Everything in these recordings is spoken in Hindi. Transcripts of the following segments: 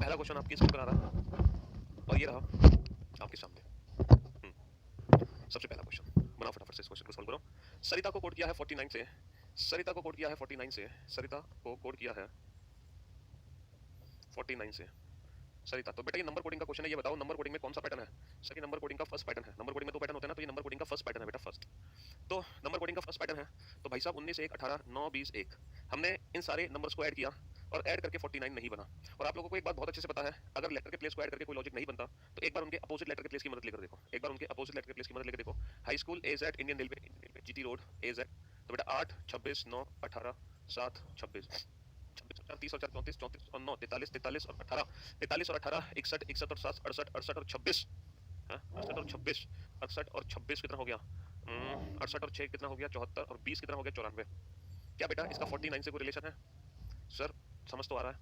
पहला क्वेश्चन आपकी स्क्रीन पर आ रहा है और ये रहा आपके सामने। सबसे पहला क्वेश्चन बनाओ, फटाफट से इस क्वेश्चन को सॉल्व करो। सरिता को कोड किया है 49 से, सरिता को कोड किया है 49 से, सरिता को कोड किया है 49 से सरिता। तो बेटा ये नंबर कोडिंग का क्वेश्चन है, ये बताओ नंबर कोडिंग में कौन सा पैटर्न है? सर ये नंबर कोडिंग का फर्स्ट पैटर्न है। नंबर कोडिंग में दो पैटर्न होते हैं ना, तो ये नंबर कोडिंग का फर्स्ट पैटर्न है बेटा, फर्स्ट। तो नंबर कोडिंग का फर्स्ट पैटर्न है। तो भाई साहब 19 1 18 9 20 1 हमने इन सारे नंबर्स को ऐड किया और ऐड करके 49 नहीं बना। और आप लोगों को एक बात बहुत अच्छे से पता है, अगर लेटर के प्लेस को ऐड करके कोई लॉजिक नहीं बनता तो एक बार उनके अपोजिट लेटर के प्लेस की मदद लेकर देखो, एक बार उनके अपोजिट लेटर के प्लेस की मदद लेकर देखो। हाई स्कूल एजेड इंडियन रेलवे जीटी रोड एजेड। तो बेटा 8 26 9 18 7 26 30 और 4 34 34 और 9 43 43 और 18 43 और 18 61 61 और 7 68 68 और 26 68 और 26 68 और 26 कितना हो गया? 68 और 6 कितना हो गया? 74 और 20 कितना हो गया? 94। क्या बेटा इसका 49 से कोई रिलेशन है? सर समझ तो आ रहा है,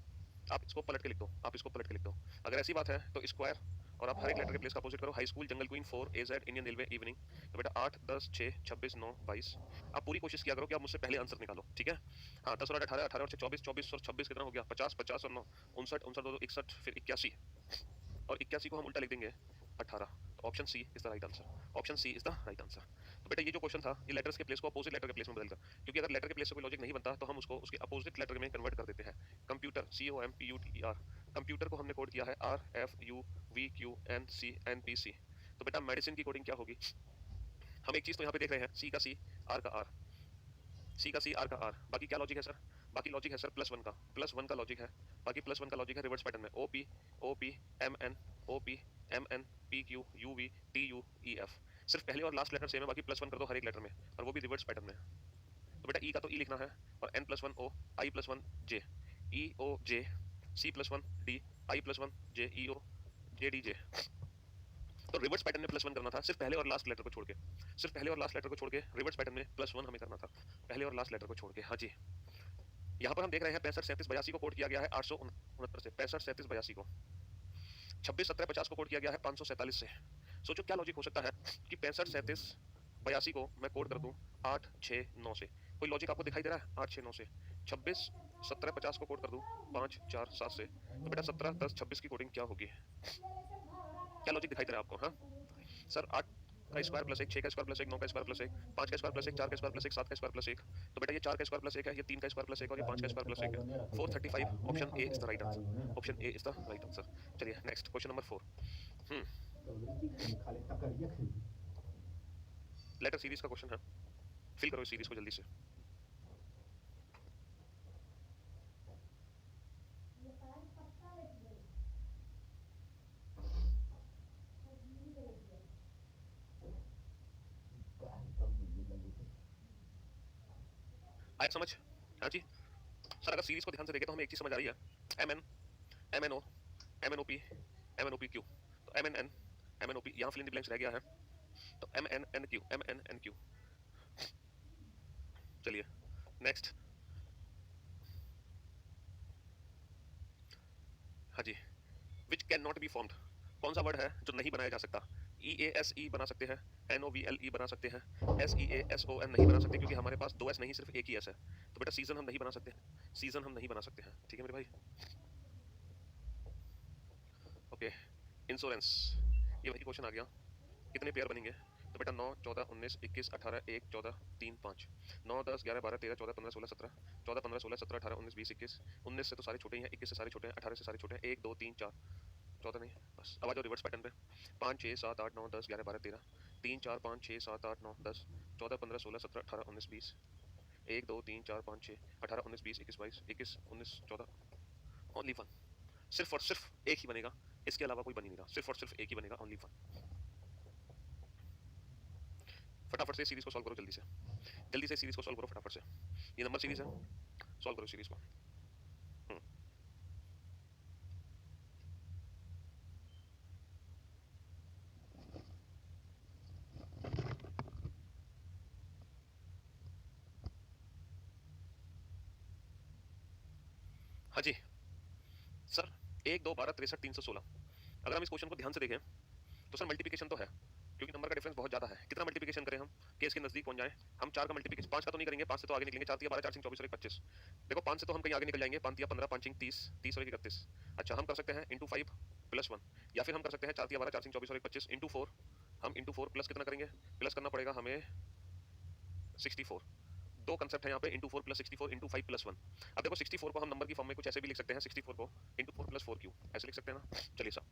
आप इसको पलट के लिख दो, आप इसको पलट के लिख दो। अगर ऐसी बात है तो स्क्वायर और आप हर एक लेटर के प्लेस का अपोजिट करो। High school jungle queen 4 aged Indian railway evening. तो बेटा 8 10 6 26 9 22। आप पूरी कोशिश किया करो कि आप मुझसे पहले आंसर निकालो, ठीक है? हाँ 10 और 18 18 और 6 24 24 और 26 कितना हो गया? 50 50 और 9 59 59 2 61 फिर 81 और 81 को हम उल्टा लिख देंगे 18। तो option C is the right answer, option C is the right answer. तो बेटा ये जो क्वेश्चन था ये लेटर्स के प्लेस को अपोजिट लेटर के प्लेस में बदलकर, क्योंकि अगर लेटर के प्लेस से कोई लॉजिक नहीं बनता तो हम उसको उसके अपोजिट लेटर में कन्वर्ट कर देते हैं। कंप्यूटर COMPUTER, कंप्यूटर को हमने कोड किया है RFUVQNCNPC। तो बेटा मेडिसिन की कोडिंग क्या होगी? हम एक चीज तो यहाँ पे देख रहे हैं, सी का सी, आर का आर, सी का सी, आर का आर। बाकी क्या लॉजिक है सर? बाकी लॉजिक है सर +1 का, +1 का लॉजिक है। बाकी +1 का लॉजिक है रिवर्स पैटर्न में, OP MN OP MN PQ UV TU EF। सिर्फ पहले और लास्ट लेटर सेम है, बाकी +1 कर दो हर एक लेटर में, और वो भी रिवर्स पैटर्न में। तो बेटा ई का तो ई लिखना है, और N+1 O, I+1 J, EO J, C+1 D, I+1 J, EO J D J। तो रिवर्स पैटर्न में +1 करना था, सिर्फ पहले और लास्ट लेटर को छोड़ के, सिर्फ पहले और लास्ट लेटर को छोड़ के रिवर्स पैटर्न में +1 हमें करना था, पहले और लास्ट लेटर को छोड़ के। हाँ जी, यहाँ पर हम देख रहे हैं 65 37 82 को कोड किया गया है 869 से, 65 37 82 को। 26 17 50 को कोड किया गया है 547 से। सोचो क्या लॉजिक हो सकता है कि 65 37 82 को मैं कोड कर दूं 8 6 9 से। कोई लॉजिक आपको दिखाई दे रहा है? 8 6 9 से। 26 17 50 को कोड कर दूं 5 4 7 से। तो बेटा 17 10 26 की कोडिंग क्या होगी? क्या लॉजिक दिखाई दे रहा है आपको? हाँ सर 8 का स्क्वायर प्लस 1, 6 का स्क्वायर प्लस 1, 9 का स्क्वायर प्लस 1, 5 का स्क्वायर प्लस 1, 4 का स्क्वायर प्लस 1, 7 का स्क्वायर प्लस 1। तो बेटा ये 4 का स्क्वायर प्लस 1 है, ये 3 का स्क्वायर प्लस 1 और ये 5 का स्क्वायर प्लस 1 है। 435, option A is the right answer, option A is the right answer. चलिए next question number 4। Letter series का क्वेश्चन है, फिल करो इस सीरीज को जल्दी से। आया समझ? हाँ जी सर, अगर सीरीज को ध्यान से देखें तो हमें एक चीज समझ आ रही है, MN MNO MNOP MNOPQ। तो MNN MNOP, यहाँ फिल इन द ब्लैंक्स रह गया है, तो MNNQ MNNQ। चलिए नेक्स्ट। हाँ जी, which can not be formed, कौन सा वर्ड है जो नहीं बनाया जा सकता? EASE बना सकते हैं, NOVLE बना सकते हैं, SEASON नहीं बना सकते क्योंकि हमारे पास 2 S नहीं सिर्फ एक ही S है। तो बेटा सीजन हम नहीं बना सकते, सीजन हम नहीं बना सकते हैं, ठीक है मेरे भाई? ओके, इंश्योरेंस, ये वही क्वेश्चन आ गया, कितने पेयर बनेंगे? तो बेटा 9 14 19 21 18 1 14 3 5, 9 10 11 12 13 14 15 16 17, 14 15 16 17 18 19 20 21, 19 से तो सारे छोटे ही हैं, 21 से सारे छोटे हैं, 18 से सारे छोटे हैं, 1 2 3 4 14 नहीं, बस अब आ जाओ रिवर्स पैटर्न पे। 5 6 7 8 9 10 11 12 13, 3 4 5 6 7 8 9 10 14 15 16 17 18 19 20, 1 2 3 4 5 6 18 19 20 21 22 21 19 14, ओनली वन, सिर्फ और सिर्फ एक ही बनेगा, इसके अलावा कोई बन ही नहीं रहा, सिर्फ और सिर्फ एक ही बनेगा, ओनली वन। फटाफट से सीरीज को सॉल्व करो, जल्दी से जल्दी से सीरीज को सॉल्व करो फटाफट से, ये नंबर सीरीज है, सॉल्व करो सीरीज को। हाँ जी सर, 1 2 12 63 316। अगर हम इस क्वेश्चन को ध्यान से देखें तो सर मल्टीप्लिकेशन तो है, क्योंकि नंबर का डिफरेंस बहुत ज्यादा है। कितना मल्टीप्लिकेशन करें हम कि इसके नजदीक पहुंच जाए? हम 4 का मल्टीप्लिकेशन, 5 का तो नहीं करेंगे, 5 से तो आगे निकलेंगे। 4 3 12 4 3 24 और 1 25। देखो 5 से तो हम कहीं आगे निकल जाएंगे। 5 3 15 5 3 30, 30 और 1 31। अच्छा हम कर सकते हैं इंटू 5 प्लस 1, या फिर हम कर सकते हैं 4 3 12 4 3 24 और 1 25 इंटू 4। हम इंटू 4 प्लस कितना करेंगे? प्लस करना पड़ेगा हमें 64। दो कंसेप्ट है यहाँ पे, इंटू 4 प्लस 64 इंटू 5 प्लस 1। अब देखो 64 को हम नंबर की फॉर्म में कुछ ऐसे भी लिख सकते हैं, 64 को इंटू 4 प्लस 4 क्यू ऐसे लिख सकते हैं ना। चलिए साहब,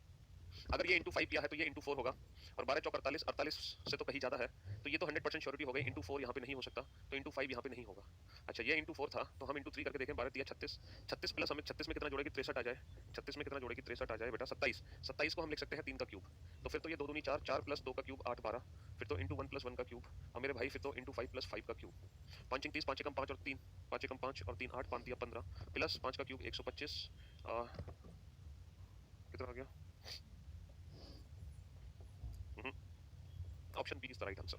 अगर ये इंटू 5 किया है तो ये इंटू 4 होगा, और 12 चौक 48, 48 से तो कहीं ज्यादा है, तो ये तो 100% श्योरिटी हो गई। इंटू 4 यहाँ पे नहीं हो सकता, तो इंटू 5 यहाँ पे नहीं होगा। अच्छा ये इंटू 4 था, तो हम इंटू 3 करके देखें। 12 3 36, 36 प्लस हमें 36 में कितना जोड़ेगी? 63 आ जाए। 36 में कितना जोड़ेगी? 63 आ जाए बेटा 27। 27 को हम लिख सकते हैं 3 का क्यूब, तो फिर तो ये 2 दूनी 4, 4 प्लस 2 का क्यूब 8 12, फिर तो इंटू 1 प्लस 1 का क्यूब। और मेरे भाई फिर तो इंटू 5 प्लस 5 का क्यूब। 5 30, 5 एकम 5 और 3, 5 एकम 5 और 3 8, 5 दिया 15 प्लस 5 का क्यूब 125। कितना आ गया? Option B is the right answer.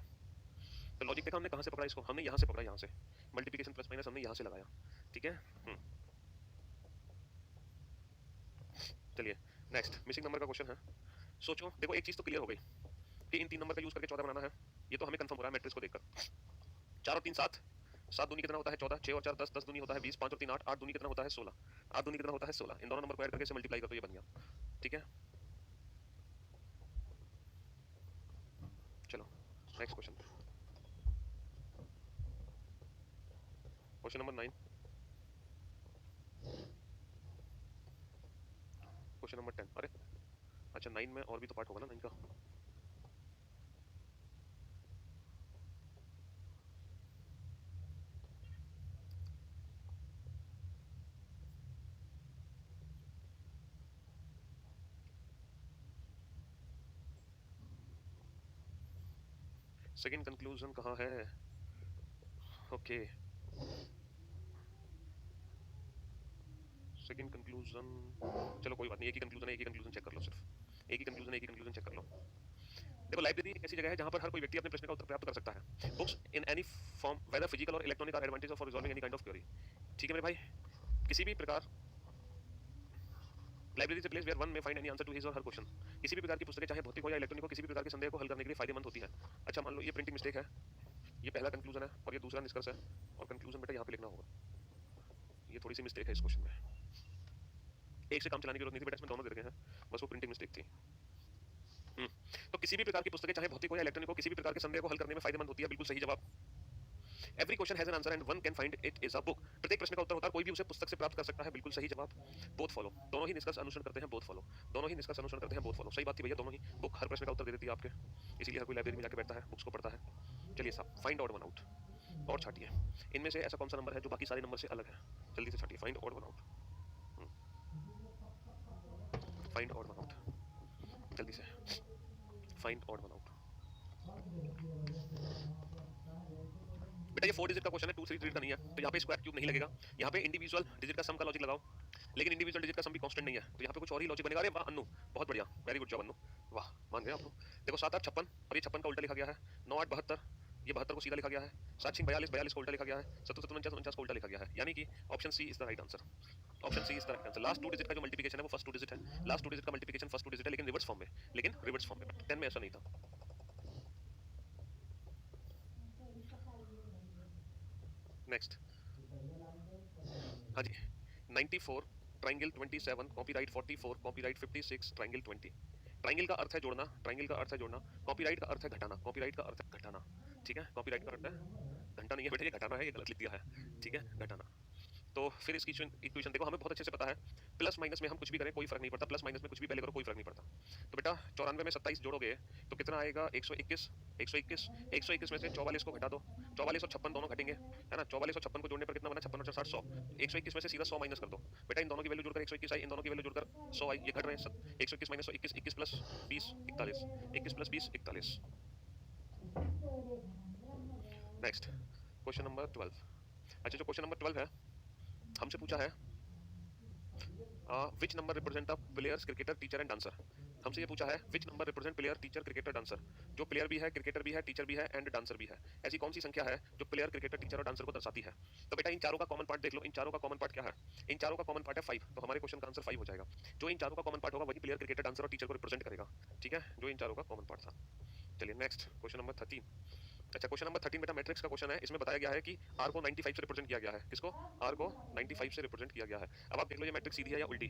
तो लॉजिक देखा हमने कहां से पकड़ा इसको? हमने यहां से पकड़ा, यहां से मल्टीप्लिकेशन प्लस माइनस हमने यहां से लगाया। ठीक है। चलिए नेक्स्ट, मिसिंग नंबर का क्वेश्चन है। सोचो, देखो एक चीज तो क्लियर हो गई कि इन 3 नंबर का यूज करके 14 बनाना है। ये तो हमें कंफर्म हो रहा है मैट्रिक्स को देखकर। 4 और 3 7, 7 दूनी कितना होता है? 14, 6 और 4 10, 10 दूनी होता है 20, 5 और 3 8, 8 दूनी कितना होता है? 16, 8 दूनी कितना होता है? 16। इन दोनों नंबर को ऐड करके इसे मल्टीप्लाई कर दो, ये बन गया। ठीक है, चलो next question. Question number 9, question number 10। अरे अच्छा 9 में और भी तो पार्ट होगा ना 9 का। सेकंड कंक्लूजन कहाँ है? ओके, सेकंड कंक्लूजन, चलो कोई बात नहीं, एक ही कंक्लूजन है, एक ही कंक्लूजन चेक कर लो। सिर्फ एक ही कंक्लूजन है, एक ही कंक्लूजन चेक कर लो। देखो लाइब्रेरी एक ऐसी जगह है जहां पर हर कोई व्यक्ति अपने प्रश्न का उत्तर प्राप्त कर सकता है। Books in any form weather physical और electronic are advantage for resolving any kind of query. ठीक है मेरे भाई, किसी भी प्रकार library is a place where one may find any answer to his और हर क्वेश्चन। किसी भी प्रकार की पुस्तकें चाहे भौतिक हो या इलेक्ट्रॉनिक हो, किसी भी प्रकार के संदेह को हल करने के लिए फायदेमंद होती है। अच्छा मान लो ये प्रिंटिंग मिस्टेक है, ये पहला कंक्लूजन है और ये दूसरा निष्कर्ष है, और कंक्लूजन बेटा यहाँ पे लिखना होगा। ये थोड़ी सी मिस्टेक है इस क्वेश्चन में, एक से काम चलाने की जरूरत नहीं थी बेटा, इसमें दोनों दे रखे हैं, बस वो प्रिंटिंग मिस्टेक थी। तो किसी भी प्रकार की पुस्तकें चाहे भौतिक हो या इलेक्ट्रॉनिक हो, किसी भी प्रकार के संदेह को हल करने में फायदेमंद होती है। बिल्कुल सही जवाब। Every question has an answer and one can find it is a book. प्रत्येक प्रश्न का उत्तर होता है, कोई भी उसे पुस्तक से प्राप्त कर सकता है। बिल्कुल सही जवाब। बोथ फॉलो, दोनों ही निष्कर्ष अनुसरण करते हैं। बोथ फॉलो, दोनों ही निष्कर्ष अनुसरण करते हैं। बोथ फॉलो, सही बात थी भैया, दोनों ही। बुक हर प्रश्न का उत्तर दे देती है आपके, इसीलिए हर कोई लाइब्रेरी में जाके बैठता है, बुक्स को पढ़ता है। चलिए साहब, फाइंड ऑड वन आउट। और छाटिए, इनमें से ऐसा कौन सा नंबर है जो बाकी सारे नंबर से अलग है? जल्दी से छाटिए, find odd one out, find odd one out, जल्दी से फाइंड ऑड वन आउट। बेटा ये 4 डिजिट का क्वेश्चन है, 2 3 डिजिट का नहीं है, तो यहाँ पे स्क्वायर क्यूब नहीं लगेगा। यहाँ पे इंडिविजुअल डिजिट का सम का लॉजिक लगाओ, लेकिन इंडिविजुअल डिजिट का सम भी कांस्टेंट नहीं है, तो यहाँ पे कुछ और ही लॉजिक बनेगा। अरे वाह अन्नू, बहुत बढ़िया, वेरी गुड जॉब अन्नू, वाह मान गए आप लोग। देखो 7 8 56, और ये 56 का उल्टा लिखा गया है। 9 8 72, ये 72 को सीधा लिखा गया है। 7 6 42, 42 को उल्टा लिखा गया है। 77 49 49 को उल्टा लिखा गया है, यानी कि option C is the right answer. Option C is the right answer. Last 2 digit का जो मल्टीप्लिकेशन है वो फर्स्ट 2 डिजिट है। लास्ट 2 डिजिट का मल्टीप्लिकेशन फर्स्ट 2 डिजिट है, लेकिन रिवर्स फॉर्म में, लेकिन रिवर्स फॉर्म में। 10 में ऐसा नहीं था। नेक्स्ट, हाँ जी, 94 triangle 27 copyright 44 copyright 56 triangle 20। Triangle का अर्थ है जोड़ना, ट्राइंगल का अर्थ है जोड़ना। कॉपीराइट का अर्थ है घटाना, कॉपीराइट का अर्थ है घटाना। ठीक है, कॉपीराइट का अर्थ है घंटा नहीं है बेटा, ये घटाना है, ये गलत लिख दिया है। ठीक है, घटाना। तो फिर इसकी इक्वेशन देखो, हमें बहुत अच्छे से पता है प्लस माइनस में हम कुछ भी करें कोई फर्क नहीं पड़ता, प्लस माइनस में कुछ भी पहले करो कोई फर्क नहीं पड़ता। तो बेटा 94 में 27 जोड़ोगे तो कितना आएगा? 121। 121, 121 में से 44 को घटा दो, 44 और 56 दोनों घटेंगे, है ना। 44 और 56 को जोड़ने पर कितना बना? 56 और 60 100। 121 में से सीधा 100 माइनस कर दो बेटा, इन दोनों की वैल्यू जोड़कर 121 आई, इन दोनों की वैल्यू जोड़कर 100 आई, ये घट रहे हैं। 121 minus 21, 21 plus 20 41, 21 plus 20 41। Next, question number 12। अच्छा जो क्वेश्चन नंबर 12 है, हमसे पूछा है which number represent the players cricketer teacher and dancer. हमसे ये पूछा है which number represent player teacher cricketer dancer, जो प्लेयर भी है, क्रिकेटर भी है, टीचर भी है एंड डांसर भी है। ऐसी कौन सी संख्या है जो प्लेयर, क्रिकेटर, टीचर और डांसर को दर्शाती है? तो बेटा इन चारों का कॉमन पार्ट देख लो, इन चारों का कॉमन पार्ट क्या है? इन चारों का कॉमन पार्ट है 5, तो हमारे क्वेश्चन का आंसर 5 हो जाएगा। जो इन चारों का कॉमन पार्ट होगा वही प्लेयर, क्रिकेटर, डांसर और टीचर को रिप्रेजेंट करेगा। ठीक है, जो इन चारों का कॉमन पार्ट था। चलिए नेक्स्ट क्वेश्चन नंबर 13। अच्छा क्वेश्चन नंबर 13 बेटा मैट्रिक्स का क्वेश्चन है। इसमें बताया गया है कि आर को 95 से रिप्रेजेंट किया गया है। किसको? आर को 95 से रिप्रेजेंट किया गया है। अब आप देख लो ये मैट्रिक्स सीधी है या उल्टी।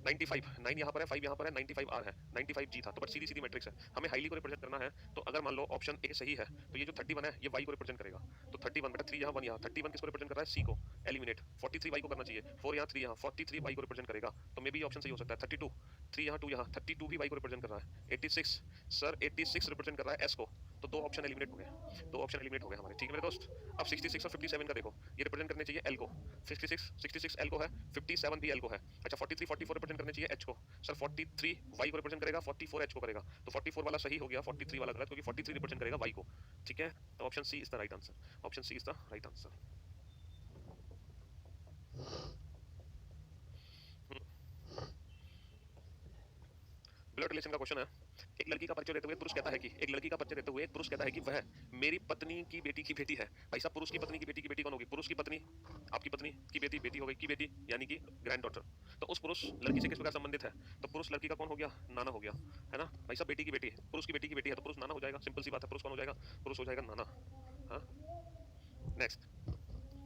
95 9 यहाँ पर है, 5 यहाँ पर है, 95 आर है, 95 जी था, तो बट सीधी सीधी मैट्रिक्स है। हमें हाईली को रिप्रेजेंट करना है, तो अगर मान लो ऑप्शन ए सही है तो ये जो 31 है ये वाई को रिप्रेजेंट करेगा। तो 31 बेटा 3 यहाँ 1 यहाँ, 31 किसको रिप्रेजेंट कर रहा है? सी को। एलिमिनेट 43 वाई को करना चाहिए, 4 यहाँ 3 यहाँ, 43 वाई को रिप्रेजेंट करेगा, तो मे बी ऑप्शन सही हो सकता है। 32 3 यहाँ 2 यहाँ, 32 भी वाई को रिप्रेजेंट कर रहा है। 86 सर 86 रिप्रेजेंट कर रहा है एस को, तो दो ऑप्शन एलिमिनेट हो गए, दो ऑप्शन एलिमिनेट हो गए हमारे। ठीक है मेरे दोस्त। अब 66 और 57 का देखो, ये रिप्रेजेंट करने चाहिए एल को। 66 एल को है, 57 भी एल को है। अच्छा 43 44 रिप्रेजेंट करने चाहिए एच को। सर 43 वाई को रिप्रेजेंट करेगा, 44 एच को करेगा, तो 44 वाला सही हो गया, 43 वाला गलत, क्योंकि 43 रिप्रेजेंट करेगा वाई को। ठीक है, तो option C is the right answer. Option C is the right answer. Blood relation का क्वेश्चन है। एक लड़की का परिचय देते हुए पुरुष कहता है कि एक लड़की का परिचय देते हुए एक पुरुष कहता है कि वह मेरी पत्नी की बेटी है। भाई साहब पुरुष की पत्नी की बेटी कौन होगी? पुरुष की पत्नी, आपकी पत्नी की बेटी हो गई, की बेटी यानी कि ग्रैंड डॉटर। तो उस पुरुष लड़की से किस प्रकार संबंधित है? तो पुरुष लड़की का कौन हो गया? नाना हो गया, है ना भाई साहब। बेटी की बेटी है, पुरुष की बेटी है, तो पुरुष नाना हो जाएगा। सिंपल सी बात है, पुरुष कौन हो जाएगा? पुरुष हो जाएगा नाना। हाँ नेक्स्ट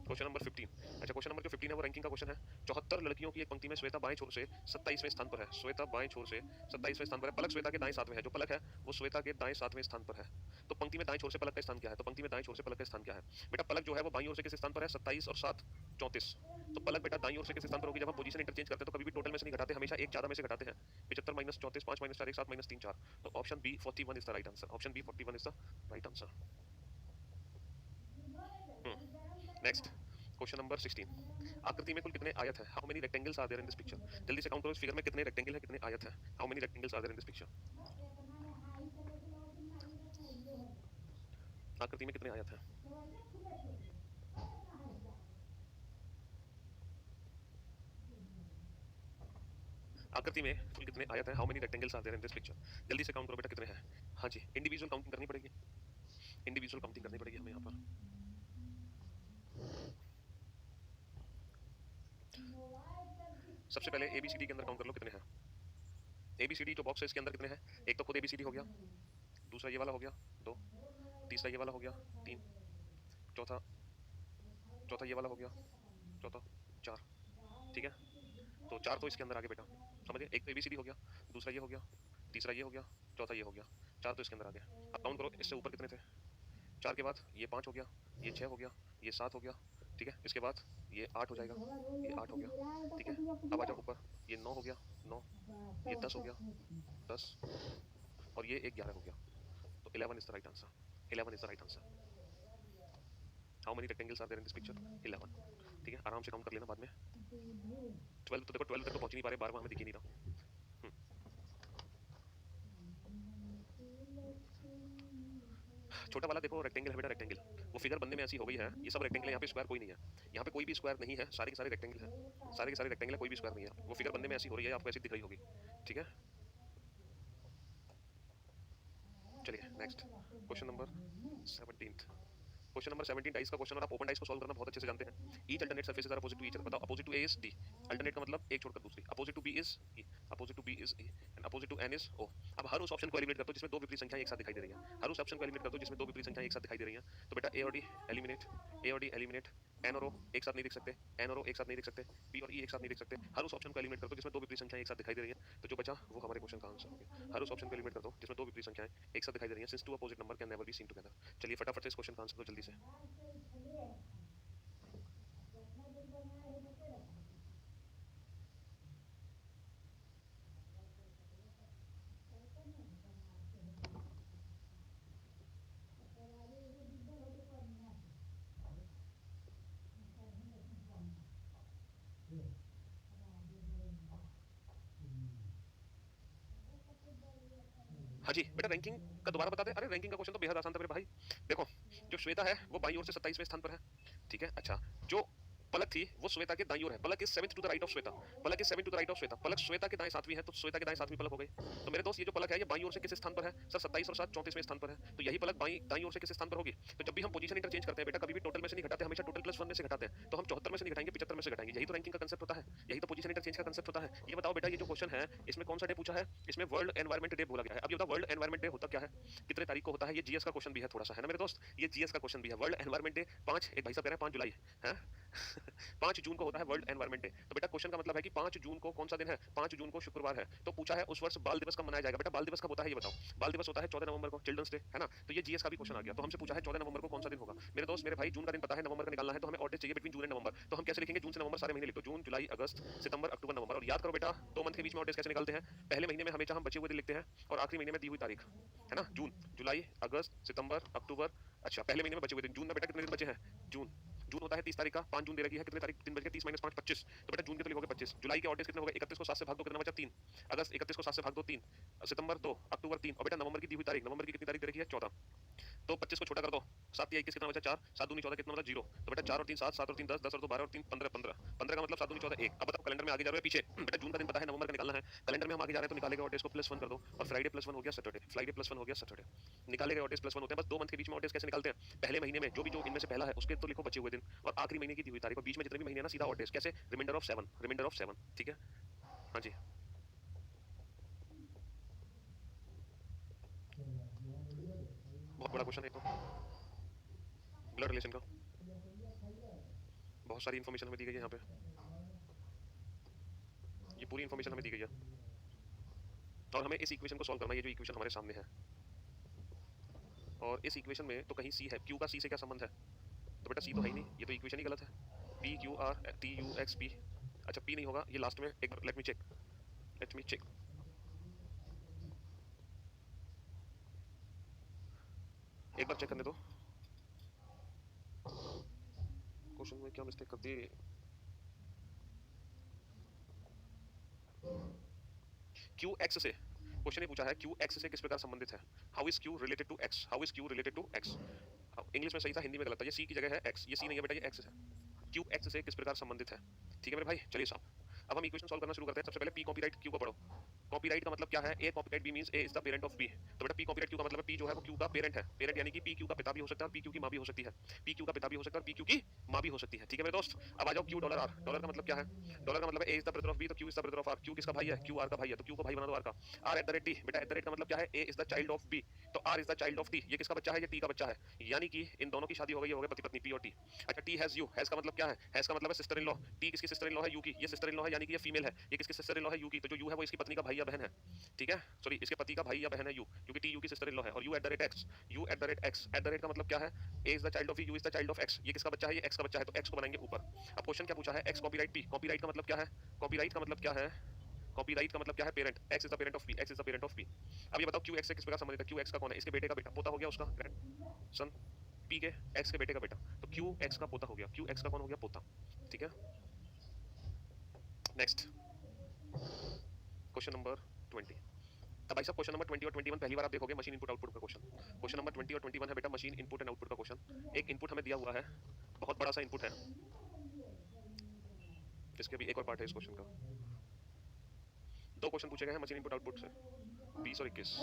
क्वेश्चन नंबर 15। अच्छा क्वेश्चन नंबर जो 15 है वो रैंकिंग का क्वेश्चन है। 74 लड़कियों की एक पंक्ति में श्वेता बाएं छोर से 27वें स्थान पर है। श्वेता बाएं छोर से 27वें स्थान पर है। पलक श्वेता के दाएं सातवें है। जो पलक है वो श्वेता के दाएं सातवें स्थान पर है। तो पंक्ति में दाएं छोर से पलक का स्थान क्या है? तो पंक्ति में दाएं छोर से पलक का स्थान क्या है? बेटा पलक जो है वो बाईं ओर से किस स्थान पर है? 27 और 7 34। तो पलक बेटा दाईं ओर से किस स्थान पर होगी? जब हम पोजीशन इंटरचेंज करते हैं तो कभी भी टोटल में से नहीं घटाते, हमेशा एक ज्यादा में से घटाते हैं। 75 माइनस 34, 5 माइनस 4 1 7 माइनस 3 4। तो option B 41 is the right answer. Option B 41 is the right answer. Next question number 16। आकृति में कुल कितने आयत है? How many rectangles are there in this picture? जल्दी से काउंट करो इस फिगर में कितने रेक्टेंगल है, कितने आयत है। How many rectangles are there in this picture? आकृति में कितने आयत है? आकृति में कुल कितने आयत है? How many rectangles are there in this picture? जल्दी से काउंट करो बेटा कितने हैं। हाँ जी इंडिविजुअल काउंटिंग करनी पड़ेगी, इंडिविजुअल काउंटिंग करनी पड़ेगी हमें यहाँ पर। सबसे पहले एबीसीडी के अंदर काउंट कर लो कितने हैं। एबीसीडी जो बॉक्स है इसके अंदर कितने हैं? एक तो खुद एबीसीडी हो गया, दूसरा ये वाला हो गया 2, तीसरा ये वाला हो गया 3, चौथा चौथा ये वाला हो गया, चौथा 4। ठीक है, तो 4 तो इसके अंदर आ गए बेटा, समझिए। एक तो एबीसीडी हो गया, दूसरा ये हो गया, तीसरा ये हो गया, चौथा ये हो गया, 4 तो इसके अंदर आ गए। अब काउंट करो इससे ऊपर कितने थे। 4 के बाद ये 5 हो गया, ये 6 हो गया, ये 7 हो गया। ठीक है, इसके बाद ये 8 हो जाएगा, ये 8 हो गया। ठीक है, अब आ जाओ ऊपर, ये 9 हो गया 9, ये 10 हो गया 10, और ये एक 11 हो गया। तो 11 is the right answer. 11 is the right answer. How many rectangles are there in this picture? 11। ठीक है, आराम से काउंट कर लेना बाद में। 12 तो देखो 12 तक तो पहुंच नहीं पा रहे, 12वां हमें दिख ही नहीं रहा। छोटा वाला देखो रेक्टेंगल है बेटा, रेक्टेंगल वो फिगर बनने में ऐसी हो गई है, ये सब रेक्टेंगल है, यहाँ पे स्क्वायर कोई नहीं है, यहाँ पे कोई भी स्क्वायर नहीं है, सारे के सारे रेक्टेंगल है, सारे के सारे रेक्टेंगल है, कोई भी स्क्वायर नहीं है। वो फिगर बनने में ऐसी हो रही है, आपको ऐसी दिख रही होगी। ठीक है, चलिए next question number 17। Question number 17 dice का क्वेश्चन, और आप ओपन डाइस को सॉल्व करना बहुत अच्छे से जानते हैं। Each alternate surfaces are opposite to each other. बताओ opposite to A is D, alternate का मतलब एक छोड़कर दूसरी। Opposite to B is E, opposite to B is E, and opposite to N is O. अब हर उस ऑप्शन को एलिमिनेट कर दो जिसमें दो विपरीत संख्याएं एक साथ दिखाई दे रही हैं। हर उस ऑप्शन को एलिमिनेट कर दो जिसमें दो विपरीत संख्याएं एक साथ दिखाई दे रही हैं। तो बेटा ए और डी एलिमिनेट, ए और डी एलिमिनेट, एन और ओ एक साथ नहीं दिख सकते, एन और ओ एक साथ नहीं दिख सकते, पी और ई एक साथ नहीं दिख सकते। हर उस ऑप्शन को एलिमिनेट कर दो जिसमें दो विपरीत संख्याएं एक साथ दिखाई दे रही हैं। तो जो बचा वो हमारे क्वेश्चन का आंसर हो गया। हर उस ऑप्शन को एलिमिनेट कर दो जिसमें दो विपरीत संख्याएं एक साथ दिखाई दे रही हैं, since to opposite number can never be seen together. चलिए फटाफट से इस क्वेश्चन का आंसर दो जल्दी से। हाँ जी बेटा रैंकिंग का दोबारा बता दे। अरे रैंकिंग का क्वेश्चन तो बेहद आसान था मेरे भाई। देखो जो श्वेता है वो बाईं ओर से 27वें स्थान पर है। ठीक है, अच्छा जो पलक थी वो श्वेता के दाईं ओर है, Palak is seventh to the right of Shweta, Palak is seventh to the right of Shweta, Palak Shweta के दाएं सातवीं है, तो श्वेता के दाएं सातवीं पलक हो गई। तो मेरे दोस्त ये जो पलक है ये बाईं ओर से किस स्थान पर है सर? 27 और 7 34वें स्थान पर है, तो यही पलक बाईं दाईं ओर से किस स्थान पर होगी? तो जब भी हम पोजीशन इंटरचेंज करते हैं बेटा कभी भी टोटल में से नहीं घटाते, हमेशा टोटल प्लस 1 में से घटाते हैं, तो हम 74 में से नहीं घटाएंगे 75 में से घटाएंगे, यही तो रैंकिंग का कांसेप्ट होता है, यही तो पोजीशन इंटरचेंज का कांसेप्ट होता है। ये बताओ बेटा ये जो क्वेश्चन है इसमें कौन सा डे पूछा है? इसमें वर्ल्ड एनवायरमेंट डे बोला गया है। अब ये बताओ वर्ल्ड एनवायरमेंट डे होता क्या है, कितने तारीख को होता है? ये जीएस का क्वेश्चन भी है थोड़ा सा, है ना मेरे दोस्त, ये जीएस का क्वेश्चन भी है। वर्ल्ड एनवायरमेंट डे 5, एक भाई साहब कह रहे हैं 5 जुलाई है 5 जून को होता है वर्ल्ड एनवायरमेंट डे। तो बेटा क्वेश्चन का मतलब है कि 5 जून को कौन सा दिन है? 5 जून को शुक्रवार है। तो पूछा है उस वर्ष बाल दिवस कब मनाया जाएगा? बेटा बाल दिवस कब होता है ये बताओ? बाल दिवस होता है 14 नवंबर को, चिल्ड्रंस डे, है ना? तो ये जीएस का भी क्वेश्चन आ गया। तो हमसे पूछा है 14 नवंबर को कौन सा दिन होगा? मेरे दोस्त मेरे भाई जून का दिन पता है, नवंबर का निकालना है, तो हमें ऑड डेज चाहिए बिटवीन जून एंड नवंबर। तो हम कैसे लिखेंगे? जून से नवंबर सारे महीने लिख दो, जून जुलाई अगस्त सितंबर अक्टूबर नवंबर। और याद करो बेटा 2 मंथ के बीच में ऑड डेज कैसे निकालते हैं? पहले महीने में हमेशा हम बचे हुए दिन लिखते हैं और आखिरी महीने में दी हुई तारीख, है ना? जून जुलाई अगस्त सितंबर अक्टूबर, अच्छा पहले महीने में बचे हुए दिन। जून में बेटा कितने दिन बचे हैं? जून जून होता है 30 तारीख का, 5 जून दे रखी है, कितने तारीख दिन बच गए? 30 माइनस 5 25। तो बेटा जून के तो लिखोगे 25, जुलाई के ऑड डेज कितने हो गए? 31 को 7 से भाग दो, कितना बचा? 3, अगस्त 31 को 7 से भाग दो 3, सितंबर 2, अक्टूबर 3, और बेटा नवंबर की दी हुई तारीख, नवंबर की कितनी तारीख दे रखी है? 14। तो 25 को छोटा कर दो, 7 या 21 कितना बचा? 4, 7 दूनी 14 कितना बचा? 0। तो बेटा 4 और 3 7, 7 और 3 10, 10 और 2 12 और 3 15, 15 15 का मतलब 7 दूनी 14 1। अब बताओ कैलेंडर में आगे जा रहे हो पीछे? बेटा जून का दिन पता है, नवंबर का निकालना है, कैलेंडर में हम आगे जा रहे हैं तो निकालेगा ऑड डेज को +1 कर दो, और फ्राइडे +1 हो गया सैटरडे, फ्राइडे +1 हो गया सैटरडे, निकालेगा ऑड डेज +1 होते हैं। बस 2 मंथ के बीच में ऑड डेज कैसे निकालते हैं? पहले महीने में जो भी जो इनमें से पहला है उसके तो लिखो बचे हुए दिन, और आखिरी महीने की दी हुई तारीख, और बीच में जितने भी महीने हैं ना सीधा ऑड डेज, कैसे? रिमाइंडर ऑफ 7, रिमाइंडर ऑफ 7, ठीक है? हाँ जी, बहुत बड़ा क्वेश्चन है तो, ब्लड रिलेशन का बहुत सारी इन्फॉर्मेशन हमें दी गई है यहाँ पे, ये पूरी इन्फॉर्मेशन हमें दी गई है, और हमें इस इक्वेशन को सॉल्व करना है। ये जो इक्वेशन हमारे सामने है, और इस इक्वेशन में तो कहीं सी है, क्यू का सी से क्या संबंध है? तो बेटा सी तो है ही नहीं, ये तो इक्वेशन ही गलत है। P Q R T U X P, अच्छा पी नहीं होगा, ये लास्ट में एक बार let me check, let me check. एक बार चेक करने दो, क्वेश्चन में क्या मिस्टेक कर दी। क्यू एक्स से क्वेश्चन ये पूछा है, क्यू एक्स से किस प्रकार संबंधित है? How is Q related to X, how is Q related to X. English में सही था, हिंदी में गलत था, ये सी की जगह है एक्स, ये सी नहीं है बेटा, ये एक्स है। क्यू एक्स से किस प्रकार संबंधित है? ठीक है मेरे भाई, चलिए साहब अब हम इक्वेशन सॉल्व करना शुरू करते हैं। सबसे पहले पी कॉपीराइट क्यू को पढ़ो। कॉपीराइट का मतलब क्या है? A copyright B means A is the parent of B. तो बेटा पी कॉपीराइट क्यू का मतलब पी जो है वो क्यू का पेरेंट है, पेरेंट यानी कि पी क्यू का पिता भी हो सकता है और पी क्यू की मां भी हो सकती है, पी क्यू का पिता भी हो सकता है और पी क्यू की मां भी हो सकती है। ठीक है मेरे दोस्त, अब आ जाओ क्यू डॉलर आर। डॉलर का मतलब क्या है? डॉलर का मतलब A is the brother of B, तो Q is the brother of R. Q किसका भाई है? क्यू आर का भाई है, तो क्यू को भाई बना दो आर का। R at the rate T, बेटा एट द रेट का मतलब क्या है? A is the child of B, तो R is the child of T. ये किसका बच्चा है? ये टी का बच्चा है, यानी कि इन दोनों की शादी हो गई, हो गए पति पत्नी, पी और टी। अच्छा टी हैज यू, हैज का मतलब क्या है? हैज का मतलब है सिस्टर इन लॉ। टी किसकी सिस्टर इन लॉ है? यू की। ये सिस्टर इन लॉ है यानी कि ये फीमेल है, ये किसकी सिस्टर इन लॉ है? यू की। तो जो यू है वो इसकी पत्नी का भाई या बहन है, ठीक है? सॉरी, इसके पति का भाई या बहन है यू, क्योंकि टी यू की सिस्टर इन लॉ है। और U at the rate X, U at the rate X, at the rate का मतलब क्या है? A is the child of U is the child of X. ये किसका बच्चा है? ये एक्स का बच्चा है, तो एक्स को बनाएंगे ऊपर। अब क्वेश्चन क्या पूछा है? X copyright P. कॉपीराइट का मतलब क्या है? कॉपीराइट का मतलब क्या है? कॉपीराइट का मतलब क्या है? Parent. X is the parent of P, x is the parent of P. अब ये बताओ क्यू एक्स से किस प्रकार संबंधित है? क्यू एक्स का कौन है? इसके बेटे का बेटा, पोता हो गया उसका, ग्रैंड सन, पी के एक्स के बेटे का बेटा, तो क्यू एक्स का पोता हो गया। क्यू एक्स का कौन हो गया? पोता, ठीक है? Next question number 20। अब भाई साहब क्वेश्चन नंबर 20 और 21 पहली बार आप देखोगे मशीन इनपुट आउटपुट का क्वेश्चन। क्वेश्चन नंबर 20 और 21 है बेटा मशीन इनपुट एंड आउटपुट का क्वेश्चन। एक इनपुट हमें दिया हुआ है, बहुत बड़ा सा इनपुट है, इसके भी एक और पार्ट है इस क्वेश्चन का। दो क्वेश्चन पूछे गए हैं मशीन इनपुट आउटपुट से, 20 और 21।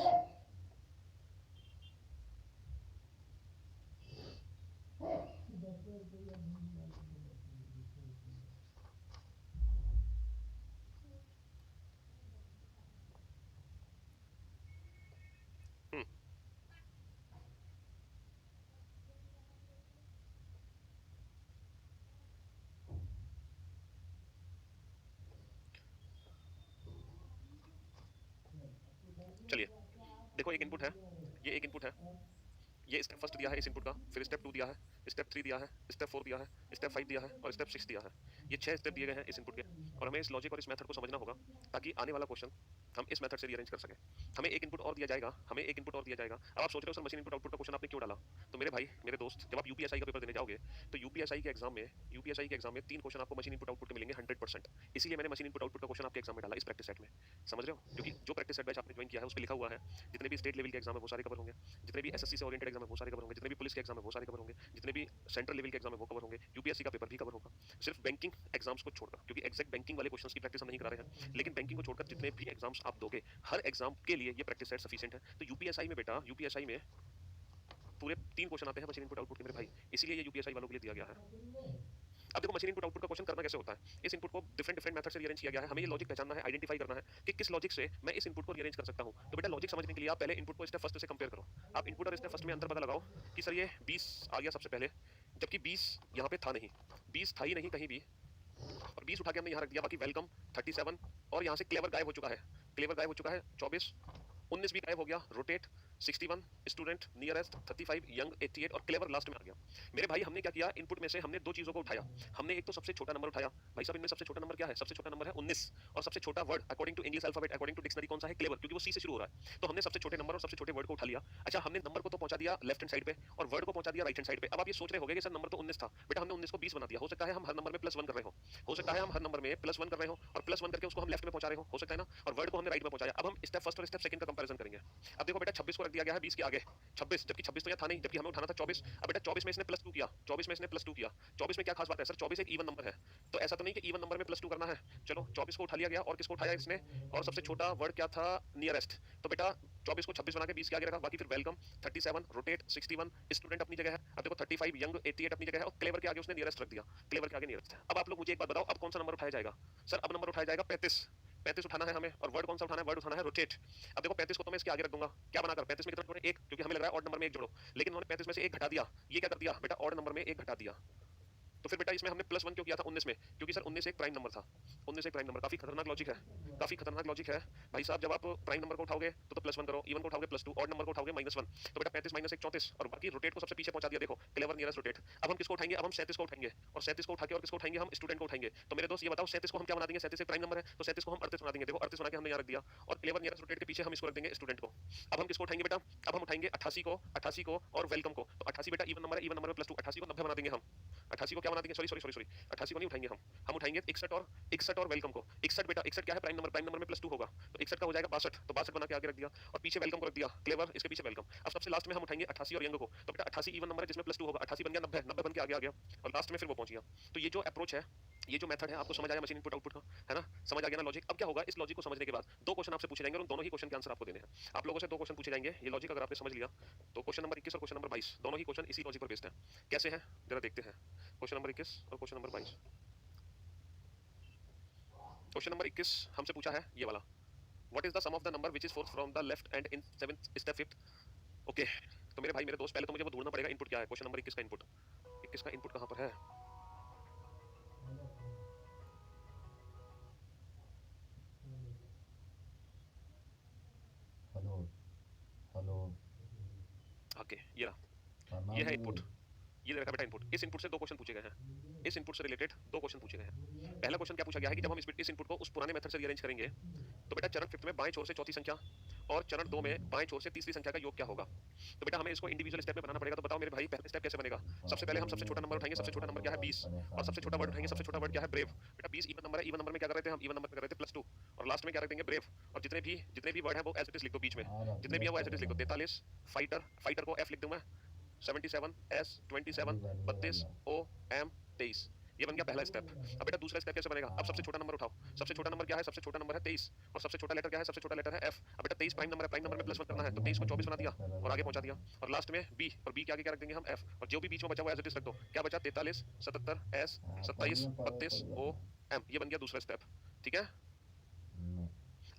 चलिए देखो, एक इनपुट है, ये एक इनपुट है, ये स्टेप फर्स्ट दिया है इस इनपुट का, फिर स्टेप 2 दिया है, स्टेप 3 दिया है, स्टेप 4 दिया है, स्टेप 5 दिया है और स्टेप 6 दिया है। ये 6 स्टेप दिए गए हैं इस इनपुट के, और हमें इस लॉजिक और इस मेथड को समझना होगा ताकि आने वाला क्वेश्चन हम इस मेथड से रीअरेंज कर सके। हमें एक इनपुट और दिया जाएगा, हमें एक इनपुट और दिया जाएगा। अब आप सोच रहे हो सर मशीन इनपुट आउटपुट का क्वेश्चन आपने क्यों डाला? तो मेरे भाई मेरे दोस्त, जब आप यूपीएसआई का पेपर देने जाओगे तो यूपीएसआई के एग्जाम में 3 क्वेश्चन आपको मशीन इनपुट आउटपुट के मिलेंगे 100%। इसीलिए मैंने मशीन इनपुट आउटपुट का क्वेश्चन आपके एग्जाम में डाला इस प्रैक्टिस सेट में। समझ रहे हो? क्योंकि जो प्रैक्टिस सेट बैच आपने ज्वाइन किया है उस पर लिखा हुआ है जितने भी स्टेट लेवल के एग्जाम है वो सारे कवर होंगे, जितने भी एसएससी से ओरिएंटेड एग्जाम है वो सारे कवर होंगे, जितने भी पुलिस के एग्जाम है वो सारे कवर होंगे, जितने भी सेंट्रल लेवल के एग्जाम है वो कवर होंगे, यूपीएससी का पेपर भी कवर होगा। सिर्फ बैंकिंग एग्जाम्स को छोड़कर, क्योंकि एग्जैक्ट बैंकिंग वाले क्वेश्चंस की प्रैक्टिस हम नहीं करा रहे हैं, लेकिन बैंकिंग को छोड़कर जितने भी एग्जाम्स आप दोगे हर एग्जाम के लिए ये प्रैक्टिस सेट सफिशिएंट है। तो यूपीएसआई में बेटा, यूपीएसआई में पूरे 3 क्वेश्चन आते हैं मशीन इनपुट आउटपुट के मेरे भाई, इसीलिए ये यूपीएसआई वालों के लिए दिया गया है। अब देखो मशीन इनपुट आउटपुट का क्वेश्चन करना कैसे होता है। इस इनपुट को डिफरेंट मेथड से रीअरेंज किया गया है। हमें ये लॉजिक पहचानना है, आइडेंटिफाई करना है कि किस लॉजिक से मैं इस इनपुट को रीअरेंज कर सकता हूं। तो बेटा लॉजिक समझने के लिए आप पहले इनपुट को स्टेप फर्स्ट से कंपेयर करो। आप इनपुट और स्टेप फर्स्ट में अंतर पता लगाओ कि सर ये 20 आ गया सबसे पहले, जबकि 20 यहाँ पे था नहीं, 20 था ही नहीं कहीं भी, और 20 उठा के हमने यहाँ रख दिया। बाकी वेलकम 37 और यहाँ से क्लेवर गायब हो चुका है, क्लेवर गायब हो चुका है 24, 19 भी गायब हो गया, रोटेट 61, स्टूडेंट नियरेस्ट 35, यंग 88 और क्लेवर लास्ट में आ गया। मेरे भाई हमने क्या किया, इनपुट में से हमने दो चीजों को उठाया। हमने एक तो सबसे छोटा नंबर उठाया, भाई साहब इनमें सबसे छोटा नंबर क्या है? सबसे छोटा नंबर है 19, और सबसे छोटा word according to English alphabet, according to dictionary कौन सा है? क्लेवर, क्योंकि वो सी से शुरू हो रहा है। तो हमने सबसे छोटे नंबर और सबसे छोटे वर्ड को उठा लिया। अच्छा, हमने नंबर को तो पहुंचा दिया लेफ्ट हैंड साइड पे और वर्ड को पहुंचा दिया राइट हैंड साइड पे। अब आप ये सोच रहे होंगे कि सर नंबर तो 19 था, बेटा हमने 19 को 20 बना दिया। हो सकता है हम हर नंबर में +1 कर रहे हो सकता है हम हर नंबर में +1 कर रहे हो और +1 करके उसको हम लेफ्ट में पहुंचा रहे हो सकता है ना, और वर्ड को हमने राइट में पहुंचाया। अब हम स्टेप फर्स्ट और स्टेप सेकंड का कंपैरिजन करेंगे। अब देखो बेटा 26 को रख दिया गया है 20 के आगे, 26, जबकि 26 तो यहाँ था नहीं, जबकि हमें उठाना था 24। अब बेटा 24 में इसने +2 किया, 24 में इसने +2 किया। 24 में क्या खास बात है सर? 24 एक इवन नंबर है, तो ऐसा तो नहीं कि इवन नंबर में +2 करना है। चलो 24 को उठा लिया गया, और किसको उठाया इसने? और सबसे छोटा वर्ड क्या था? नियरेस्ट। तो बेटा 24 को 26 बना के 20 के आगे रखा, बाकी फिर वेलकम 37, रोटेट 61, स्टूडेंट अपनी जगह है। अब देखो 35, यंग 88 अपनी जगह है, और क्लेवर के आगे उसने नियरेस्ट रख दिया, क्लेवर के आगे नियरेस्ट। अब आप लोग मुझे एक बात बताओ, अब कौन सा नंबर उठाया जाएगा? सर अब नंबर उठाया जाएगा 35, 35 उठाना है हमें, और वर्ड कौन सा उठाना है? वर्ड उठाना है रोटेट। अब देखो 35 को तो मैं इसके आगे रख दूंगा, क्या बनाकर? 35 में कितना जोड़े? 1, क्योंकि हमें लग रहा है ऑड नंबर में 1 जोड़ो, लेकिन उन्होंने 35 में से 1 घटा दिया। ये क्या कर दिया बेटा? ऑड नंबर में 1 घटा दिया। तो फिर बेटा इसमें हमने +1 क्यों किया था 19 में? क्योंकि सर 19 एक प्राइम नंबर था, 19 एक प्राइम नंबर। काफी खतरनाक लॉजिक है, काफी खतरनाक लॉजिक है भाई साहब। जब आप प्राइम नंबर को उठाओगे तो +1 करो, इवन को उठाओगे +2, ऑड नंबर को उठाओगे -1। तो बेटा 35 -1 34, और बाकी रोटेट को सबसे पीछे पहुंचा दिया। देखो क्लेवर नियरेस्ट रोटेट। अब हम किसको उठाएंगे? अब हम 37 को उठाएंगे, और 37 को उठा के और किसको उठाएंगे? हम स्टूडेंट को उठाएंगे। तो मेरे दोस्त ये बताओ 37 को हम क्या बना देंगे? 37 एक प्राइम नंबर है, तो 37 को हम 38 बना देंगे। देखो 38 बना के हमने यहाँ रख दिया, और क्लेवर नियरेस्ट रोटेट के पीछे हम इसको रख देंगे स्टूडेंट को। अब हम किसको उठाएंगे बेटा? अब हम उठाएंगे 88 को और वेलकम को। तो 88 बेटा इवन नंबर है, इवन नंबर में +2, 88 को 90 बना देंगे हम। 88 को क्या बना देंगे? सॉरी 88 को नहीं उठाएंगे हम उठाएंगे 61 और वेलकम को। 61 बेटा, 61 क्या है? प्राइम नंबर, प्राइम नंबर में +2 होगा, तो 61 का हो जाएगा 62, तो 62 बना के आगे रख दिया, और पीछे वेलकम को रख दिया क्लेवर, इसके पीछे वेलकम। अब सबसे लास्ट में हम उठाएंगे 88 और यंग को। तो बेटा 88 इवन नंबर है जिसमें +2 होगा, 88 बन गया 90, 90 बन के आगे आ गया, और लास्ट में फिर वो पहुंच गया। तो ये जो अप्रोच है, ये जो मेथड है, आपको समझ आया मशीन इनपुट आउटपुट का, है ना? समझ आ गया ना लॉजिक? अब क्या होगा, इस लॉजिक को समझने के बाद 2 क्वेश्चन आपसे पूछे जाएंगे, और उन दोनों ही क्वेश्चन के आंसर आपको देने हैं। आप लोगों से 2 क्वेश्चन पूछे जाएंगे, ये लॉजिक अगर आपने समझ लिया तो क्वेश्चन नंबर 21 और क्वेश्चन नंबर 22 दोनों ही क्वेश्चन इसी लॉजिक पर बेस्ड है। कैसे है जरा देखते हैं। क्वेश्चन नंबर 21 और क्वेश्चन नंबर 22। क्वेश्चन नंबर 21 हमसे पूछा है ये वाला, what is the sum of the number which is fourth from the left end in 7th step 5th। Okay, तो मेरे भाई मेरे दोस्त, पहले तो मुझे वो ढूंढना पड़ेगा इनपुट क्या है। क्वेश्चन नंबर 21 का इनपुट, 21 का इनपुट कहां पर है? हेलो हेलो ओके, ये रहा, करना ये है भी इनपुट, ये देखा बेटा इनपुट। इस इनपुट से 2 क्वेश्चन पूछे गए हैं, इस इनपुट से रिलेटेड 2 क्वेश्चन पूछे गए हैं। पहला क्वेश्चन क्या पूछा गया है कि जब हम इस इनपुट को उस पुराने मेथड से रीअरेंज करेंगे तो बेटा चरण 5th में बाएं छोर से चौथी संख्या और चरण 2 में बाएं छोर से तीसरी संख्या का योग क्या होगा। तो बेटा हमें इसको इंडिविजुअल स्टेप में बनाना पड़ेगा। तो बताओ मेरे भाई पहला स्टेप कैसे बनेगा? सबसे पहले हम सबसे छोटा नंबर उठाएंगे, सबसे छोटा नंबर क्या है? 20, और सबसे छोटा वर्ड उठाएंगे, सबसे छोटा वर्ड क्या है? ब्रेव। बेटा 20 इवन नंबर है, इवन नंबर में क्या कर रहे थे हम? इवन नंबर में कर रहे थे +2, और लास्ट में क्या रख देंगे? ब्रेव। और जितने भी वर्ड है वो एज इट इज लिख दो बीच में, जितने भी है वो एज इट इज लिख दो। 43 फाइटर, फाइटर को F लिख दूं मैं, 77 S 27 32 O M 23। ये बन गया पहला स्टेप। अब बेटा दूसरा स्टेप कैसे बनेगा? अब सबसे छोटा नंबर उठाओ, सबसे छोटा नंबर क्या है? सबसे छोटा नंबर है 23, और सबसे छोटा लेटर क्या है? सबसे छोटा लेटर है F। अब बेटा 23 प्राइम नंबर है, प्राइम नंबर में +1 करना है, तो 23 को 24 बना दिया और आगे पहुंचा दिया, और लास्ट में B, और B के आगे क्या रख देंगे हम? F, और जो भी बीच में बचा हुआ एज इट इज रख दो। क्या बचा? 43 77 S 27 32 O M। ये बन गया दूसरा स्टेप, ठीक है?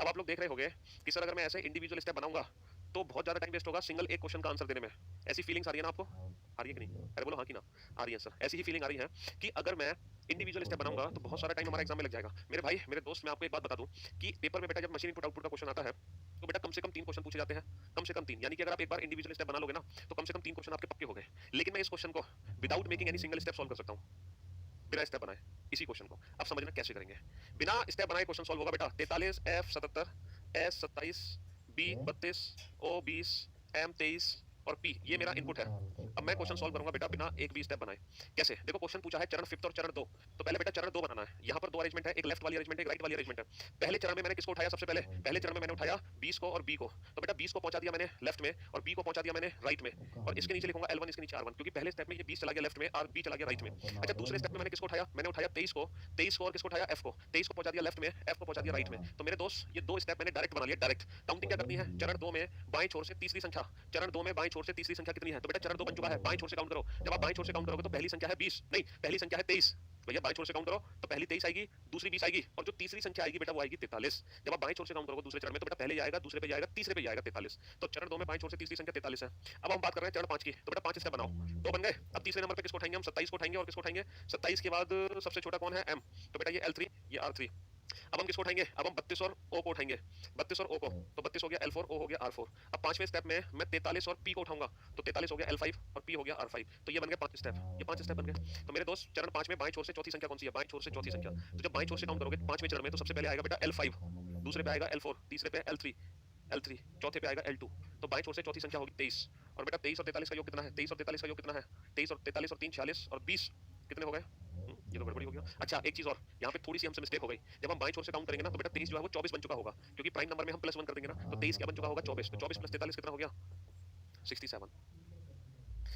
अब आप लोग देख रहे होंगे कि सर अगर मैं ऐसे इंडिविजुअल स्टेप बनाऊंगा तो बहुत ज्यादा टाइम वेस्ट होगा सिंगल एक क्वेश्चन का आंसर देने में। ऐसी फीलिंग्स आ रही है ना आपको? आ रही है कि नहीं? अरे बोलो हाँ कि ना? आ रही है सर, ऐसी ही फीलिंग आ रही है कि अगर मैं इंडिविजुअल स्टेप बनाऊंगा तो बहुत सारा टाइम हमारा एग्जाम में लग जाएगा। मेरे भाई मेरे दोस्त, मैं आपको एक बात बता दूं कि पेपर में बेटा जब मशीन इनपुट आउटपुट का क्वेश्चन आता है तो बेटा कम से कम 3 क्वेश्चन पूछे जाते हैं, कम से कम 3। यानी कि अगर आप एक बार इंडिविजुअल स्टेप बना लोगे ना तो कम से कम 3 क्वेश्चन आपके पक्के हो गए। लेकिन मैं इस क्वेश्चन को without making any single step solve कर सकता हूं, बिना स्टेप बनाए। इसी क्वेश्चन को अब समझना कैसे करेंगे। बिना स्टेप बनाए क्वेश्चन सॉल्व होगा बेटा। 43 F 77 एस 27, बी 32, ओ 20, एम 23 और पी ये मेरा इनपुट है। अब मैं क्वेश्चन सॉल्व करूंगा बेटा बिना एक भी स्टेप बनाए। कैसे? देखो क्वेश्चन पूछा है चरण फिफ्थ और चरण 2, तो पहले बेटा चरण 2 बनाना है। यहाँ पर दो अरेंजमेंट है, एक लेफ्ट वाली अरेंजमेंट है, एक राइट वाली अरेंजमेंट है। पहले चरण में मैंने किसको उठाया? सबसे पहले पहले चरण में मैंने उठाया 20 को और बी को, तो बेटा 20 को पहुंचा दिया मैंने लेफ्ट में और बी को पहुंचा दिया मैंने राइट में, और इसके नीचे लिखूंगा L1, इसके नीचे R1, क्योंकि पहले स्टेप में ये 20 चला गया लेफ्ट में और बी चला गया राइट में। अच्छा दूसरे स्टेप में मैंने किसको उठाया? मैंने उठाया 23 को, 23 को और किसको उठाया? F को। 23 को पहुंचा दिया लेफ्ट में, F को पहुंचा दिया राइट में। तो मेरे दोस्त ये दो स्टेप मैंने डायरेक्ट बना लिया। डायरेक्ट काउंटिंग क्या करनी है? चरण 2 में बाएं छोर से तीसरी संख्या, चरण 2 में बाएं छोर से तीसरी संख्या कितनी है? तो बेटा चरण 2 बन चुका है, बाएं छोर से काउंट करो। जब आप बाएं छोर से काउंट करोगे तो पहली संख्या है 20, नहीं पहली संख्या है 23। भैया बाएं छोर से काउंट करो तो पहली 23 आएगी, दूसरी 20 आएगी और जो तीसरी संख्या आएगी बेटा वो आएगी 43। जब आप बाएं छोर से काउंट करोगे दूसरे चरण में तो बेटा पहले आएगा, दूसरे पे जाएगा, तीसरे पे जाएगा 43। तो चरण 2 में बाएं छोर से तीसरी संख्या 43 है। अब हम बात कर रहे हैं चरण 5 की, तो बेटा 5 स्टेप बनाओ, 2 बन गए। अब तीसरे नंबर पे किसको उठाएंगे हम? 27 को उठाएंगे और किसको उठाएंगे? 27 के बाद सबसे छोटा कौन है? M, तो बेटा ये L3 ये R3। अब हम किसको उठाएंगे? अब हम 32 और O को उठाएंगे, 32 और O को, तो 32 हो गया L4, O हो गया R4। अब पांचवें स्टेप में मैं 43 और P को उठाऊंगा, तो 43 हो गया L5 और P हो गया R5। तो ये बन गए 5 स्टेप, ये 5 स्टेप बन गए। तो मेरे दोस्त चरण 5 में बाएं छोर से चौथी संख्या कौन सी है? बाएं छोर से चौथी संख्या, तो जब बाएं छोर से काउंट करोगे पांचवें चरण में तो सबसे पहले आएगा बेटा L5, दूसरे पे आएगा L4, तीसरे पे L3, चौथे पे आएगा L2। तो बाएं छोर से चौथी संख्या होगी 23, और बेटा 23 और 43 का योग कितना है? 23 और 43 का योग कितना है? 23 और 43 और 3 46 और 20 कितने हो गए? ये तो गड़बड़ी हो गया। अच्छा एक चीज और, यहाँ पे थोड़ी सी हमसे मिस्टेक हो गई। जब हम बाएं छोर से काउंट करेंगे ना तो बेटा 23 जो है वो 24 बन चुका होगा, क्योंकि प्राइम नंबर में हम +1 कर देंगे ना, तो 23 क्या बन चुका होगा? 24। तो 24 + 43 कितना हो गया? 67।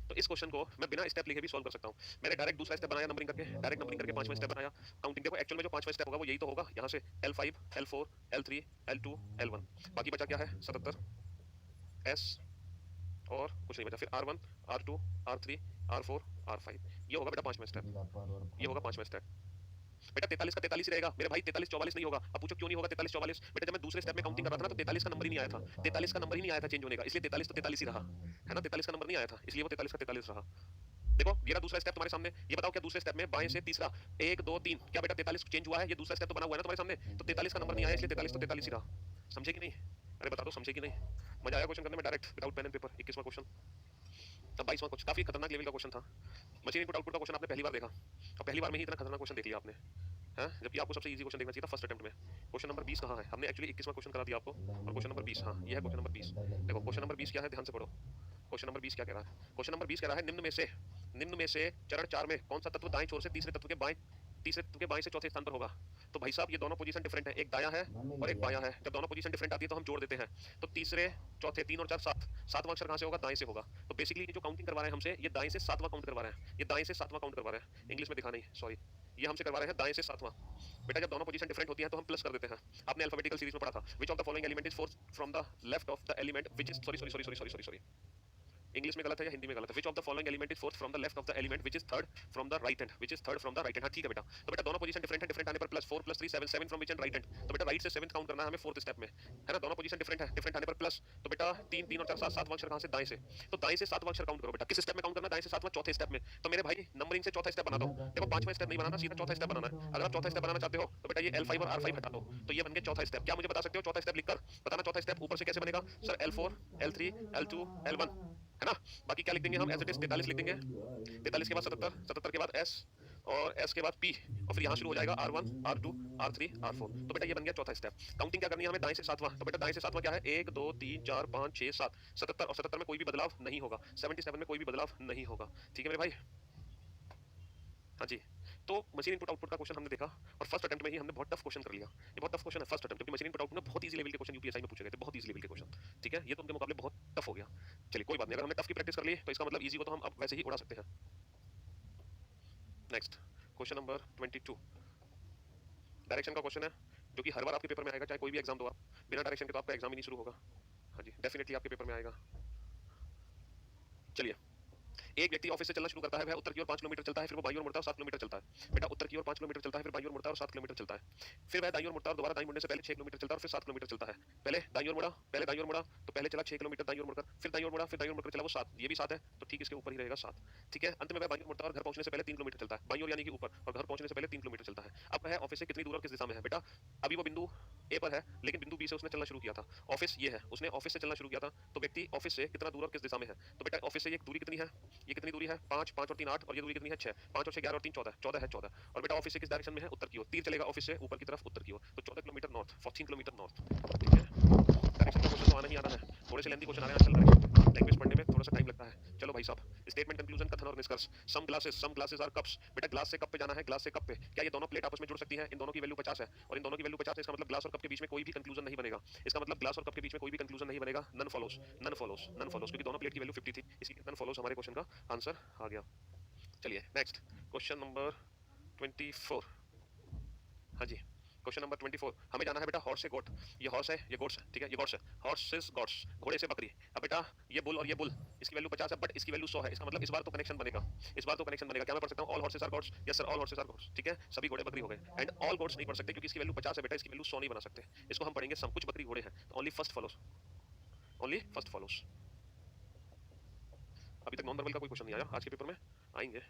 तो इस क्वेश्चन को मैं बिना स्टेप लिखे भी सॉल्व कर सकता हूँ। मैंने डायरेक्ट दूसरा स्टेप बनाया नंबरिंग करके, डायरेक्ट नंबरिंग करके पांचवा स्टेप बनाया। काउंटिंग देखो एक्चुअल में जो पांचवा स्टेप होगा वो यही तो होगा, यहाँ से L5, L4, L3, L2, L1, बाकी बचा क्या है? 77, S और कुछ नहीं बचा, फिर R1, R2, R3, R4, R5। ये होगा बेटा पांचवा स्टेप, ये होगा पांचवा स्टेप। बेटा 43 का 43 ही रहेगा मेरे भाई, 43 44 नहीं होगा। अब पूछो क्यों नहीं होगा 43 44? बेटा जब मैं दूसरे स्टेप में काउंटिंग कर रहा था ना तो 43 का नंबर ही नहीं आया था, 43 का नंबर ही नहीं आया था चेंज होने का, इसलिए 43 तो 43 ही रहा है ना, 43 का नंबर नहीं आया था इसलिए वो 43 का 43 रहा। देखो ये रहा दूसरा स्टेप तुम्हारे सामने। ये बताओ क्या दूसरे स्टेप में बाएं से तीसरा 1 2 3 क्या बेटा 43 चेंज हुआ है? ये दूसरा स्टेप तो बना हुआ है ना तुम्हारे सामने, तो 43 का नंबर नहीं आया इसलिए 43 तो 43 ही रहा। समझे कि नहीं? अरे बता दो समझे कि नहीं? मजा आया क्वेश्चन करने में direct without pen and paper? 21वां क्वेश्चन। अब 22वां क्वेश्चन काफी खतरनाक लेवल का क्वेश्चन था। मशीन इनपुट आउटपुट का क्वेश्चन आपने पहली बार देखा और पहली बार में ही इतना खतरनाक क्वेश्चन देख लिया आपने, है? जबकि आपको सबसे इजी क्वेश्चन देखना चाहिए था फर्स्ट अटेम्प्ट में। क्वेश्चन नंबर 20 कहाँ है? हमने एक्चुअली 21वां क्वेश्चन करा दिया आपको, और क्वेश्चन नंबर 20, हाँ ये है क्वेश्चन नंबर 20। देखो क्वेश्चन नंबर 20 क्या है, ध्यान से पढ़ो। क्वेश्चन नंबर 20 क्या कह रहा है? क्वेश्चन नंबर 20 कह रहा है निम्न में से चरण 4 में कौन सा तत्व दाएं छोर से तीसरे तत्व के बाएं से चौथे स्थान पर होगा? तो भाई साहब ये दोनों पोजीशन डिफरेंट है, एक दायां है और एक बायां है। जब दोनों पोजीशन डिफरेंट आती है तो हम जोड़ देते हैं, तो तीसरे चौथे 3 और 4 7, सातवां अक्षर कहां से होगा? दाएं से होगा। तो बेसिकली जो काउंटिंग करवा रहे हैं हमसे, ये दाएं से सातवां काउंट करवा रहे हैं, ये दाएं से सातवां काउंट करवा रहे हैं। इंग्लिश में दिखा नहीं, सॉरी, ये हमसे करवा रहे हैं दाएं से सातवां। बेटा जब दोनों पोजीशन डिफरेंट होती है तो हम प्लस कर देते हैं। आपने अल्फाबेटिकल सीरीज में पढ़ा था, which of the following element is fourth from the left of the element which is sorry sorry sorry sorry sorry sorry English में गलत है या हिंदी में गलत है? Which of the following element is fourth from the left of the element which is third from the right hand, which is third from the right hand. हाँ ठीक है बेटा, तो बेटा दोनों पोजीशन डिफरेंट है, डिफरेंट आने पर plus 4 + 3 7 7 from which and right hand. तो बेटा राइट से 7th काउंट करना है हमें फोर्थ स्टेप में, है ना? दोनों पोजीशन डिफरेंट है, डिफरेंट आने पर प्लस, तो बेटा 3 3 और 4 7, सातवां अक्षर कहां से? दाएं से। तो दाएं से सातवां अक्षर काउंट करो बेटा। किस स्टेप में काउंट करना है? दाएं से सातवां, चौथे स्टेप में। तो मेरे भाई नंबरिंग से चौथा स्टेप बना दो। देखो पांचवां स्टेप नहीं बनाना, सीधा चौथा स्टेप बनाना है। अगर आप चौथा स्टेप बनाना चाहते हो तो बेटा ये L5 और R5 हटा दो, तो ये बन गया चौथा स्टेप। क्या मुझे बता सकते हो चौथा स्टेप लिखकर? बताना चौथा स्टेप ऊपर से कैसे बनेगा? Sir L4, L3, L2, L1, है ना? बाकी क्या लिख देंगे हम? एज इट इज 43 लिख देंगे, 43 के बाद 77, 77 के बाद S और S के बाद P, और फिर यहाँ शुरू हो जाएगा R1, R2, R3, R4। तो बेटा ये बन गया चौथा स्टेप। काउंटिंग क्या करनी है हमें? दाएं से सातवां। तो बेटा दाएं से सातवां क्या है? 1 2 3 4 5 6 7, 77, और 77 में कोई भी बदलाव नहीं होगा, 77 में कोई भी बदलाव नहीं होगा। ठीक है मेरे भाई? हाँ जी। तो मशीन इनपुट आउटपुट का क्वेश्चन हमने देखा और फर्स्ट अटेम्प्ट में ही हमने बहुत टफ क्वेश्चन कर लिया। ये बहुत टफ क्वेश्चन है फर्स्ट अटेम्प्ट, क्योंकि मशीन इनपुट आउटपुट में बहुत इजी लेवल के क्वेश्चन यूपीएससी में पूछे गए थे, बहुत इजी लेवल के क्वेश्चन। ठीक है, ये तो उनके मुकाबले बहुत टफ हो गया। चलिए कोई बात नहीं, अगर हमने टफ की प्रैक्टिस कर ली तो इसका मतलब इजी को तो हम अब वैसे ही उड़ा सकते हैं। नेक्स्ट क्वेश्चन नंबर 22 डायरेक्शन का क्वेश्चन है, जो कि हर बार आपके पेपर में आएगा, चाहे कोई भी एग्जाम दो आप, बिना डायरेक्शन के तो आपका एग्जाम ही नहीं शुरू होगा। हाँ जी, डेफिनेटली आपके पेपर में आएगा। चलिए, एक व्यक्ति ऑफिस से चलना शुरू करता है, वह उत्तर की ओर 5 किलोमीटर चलता है, फिर वो बाईं ओर मुड़ता है और 7 किलोमीटर चलता है। बेटा उत्तर की ओर 5 किलोमीटर चलता है, फिर बाईं ओर मुड़ता है और 7 किलोमीटर चलता है। फिर वह दाईं ओर मुड़ता है और दोबारा दाईं मुड़ने से पहले 6 किलोमीटर चलता है और फिर 7 किलोमीटर चलता है। पहले दाईं ओर मुड़ा, तो पहले चला 6 किलोमीटर दाईं ओर मुड़कर, फिर दाईं ओर मुड़ा, फिर दाईं ओर मुड़कर चला वो 7, ये भी 7 है, तो ठीक इसके ऊपर ही रहेगा 7। ठीक है, अंत में वह बाईं ओर मुड़ता है और घर पहुंचने से पहले 3 किलोमीटर चलता है, बाईं ओर यानी कि ऊपर, और घर पहुंचने से पहले 3 किलोमीटर चलता है। अब वह ऑफिस से कितनी दूर और किस दिशा में है? बेटा अभी वो बिंदु ए पर है, लेकिन बिंदु बी से उसने चलना शुरू किया था। ऑफिस ये है, उसने ऑफिस से चलना शुरू किया था, तो व्यक्ति ऑफिस से कितना दूर और किस दिशा में है? तो बेटा ऑफिस से ये दूरी कितनी है? ये कितनी दूरी है 5 5 और 3 8 और ये दूरी कितनी है 6 5 और 6 11 और 3 14 14 है 14 और बेटा ऑफिस से किस डायरेक्शन में है उत्तर की ओर तीर चलेगा ऑफिस से ऊपर की तरफ उत्तर की ओर तो 14 किलोमीटर नॉर्थ 14 किलोमीटर नॉर्थ ठीक है डायरेक्शन का क्वेश्चन तो आना ही आना है थोड़े से लेंथी क्वेश्चन आ रहे हैं आजकल डायरेक्शन लैंग्वेज पढ़ने में थोड़ा सा टाइम लगता है चलो भाई साहब स्टेटमेंट कंक्लूजन कथन और निष्कर्ष सम ग्लासेस आर कप्स बेटा ग्लास से कप पे जाना है ग्लास से कप पे क्या ये दोनों प्लेट आपस में जुड़ सकती हैं इन दोनों की वैल्यू 50 है और इन दोनों की वैल्यू 50 है इसका मतलब ग्लास और कप के बीच में कोई भी कंक्लूजन नहीं बनेगा इसका मतलब ग्लास और कप के बीच में कोई भी कंक्लूजन नहीं बनेगा none follows none follows none follows क्योंकि दोनों प्लेट की वैल्यू 50 थी इसलिए नन फॉलोस हमारे क्वेश्चन का आंसर आ गया चलिए नेक्स्ट क्वेश्चन नंबर 24 हाँ जी क्वेश्चन नंबर 24 हमें जाना है बेटा हॉर्स से गोट ये हॉर्स है ये गोट्स है ठीक है ये गोट्स है हॉर्सेस गोट्स घोड़े से बकरी अब बेटा ये बुल और ये बुल इसकी वैल्यू 50 है बट इसकी वैल्यू 100 है इसका मतलब इस बार तो कनेक्शन बनेगा इस बार तो कनेक्शन बनेगा क्या मैं पढ़ सकता हूँ all horses are goats yes sir all horses are goats ठीक है सभी घोड़े बकरी हो गए एंड ऑल गोट्स नहीं पढ़ सकते क्योंकि इसकी वैल्यू 50 है बेटा इसकी वैल्यू 100 नहीं बना सकते इसको हम पढ़ेंगे सब कुछ बकरी घोड़े हैं only first follows only first follows अभी तक नॉन वर्बल का कोई क्वेश्चन नहीं आया आज के पेपर में आएंगे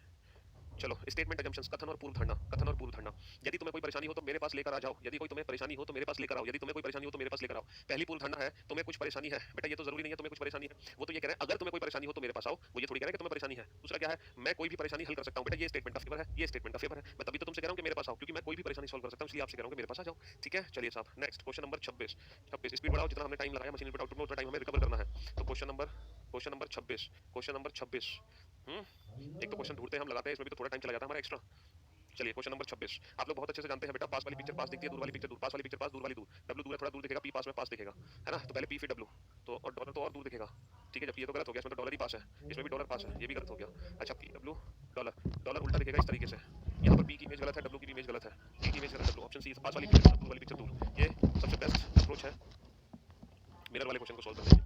चलो स्टेटमेंट एजम्पशंस कथन और पूर्व धारणा यदि तुम्हें कोई परेशानी हो तो मेरे पास लेकर आ जाओ यदि कोई तुम्हें परेशानी हो तो मेरे पास लेकर आओ यदि तुम्हें कोई परेशानी हो तो मेरे पास लेकर आओ पहली पूर्व धारणा है तुम्हें कुछ परेशानी है बेटा ये तो जरूरी नहीं है तुम्हें कुछ परेशानी है वो तो ये कह रहे हैं अगर तुम्हें कोई परेशानी हो तो मेरे पास आओ वो ये थोड़ी कह रहे हैं कि तुम्हें परेशानी है दूसरा क्या है मैं कोई भी परेशानी हल कर सकता हूँ बेटा ये स्टेटमेंट ऑफ फेवर है ये स्टेटमेंट ऑफ फेवर है मैं तभी तो तुमसे कह रहा हूँ कि मेरे पास आओ क्योंकि मैं कोई भी परेशानी सॉल्व कर सकता हूँ इसलिए आपसे कह रहा हूँ कि मेरे पास आ जाओ ठीक है चलिए साहब नेक्स्ट क्वेश्चन नंबर 26 26 स्पीड बढ़ाओ जितना हमने टाइम लगाया मशीन पे उतना टाइम हमें रिकवर करना है तो क्वेश्चन नंबर 26 एक तो क्वेश्चन ढूंढते हैं हम लगाते हैं इसमें भी तो थोड़ा टाइम चला जाता है हमारा एक्स्ट्रा चलिए क्वेश्चन नंबर 26 आप लोग बहुत अच्छे से जानते हैं बेटा पास वाली पिक्चर पास दिखती है दूर वाली पिक्चर दूर पास वाली पिक्चर पास दूर वाली दूर डब्ल्यू दूर है थोड़ा दूर दिखेगा पी पास में पास दिखेगा है ना तो पहले पी फिर डब्ल्यू तो और डॉलर तो और दूर दिखेगा ठीक है जबकि ये तो गलत हो गया इसमें तो डॉलर ही पास है इसमें भी डॉलर पास है ये भी गलत हो गया अच्छा पी डब्ल्यू डॉलर डॉलर उल्टा दिखेगा इस तरीके से यहाँ पर पी की इमेज गलत है डब्ल्यू की भी इमेज गलत है पी की इमेज गलत डब्ल्यू ऑप्शन सी पास वाली पिक्चर दूर वाली पिक्चर दूर ये सबसे बेस्ट अप्रोच है मिरर वाले क्वेश्चन को सॉल्व करने में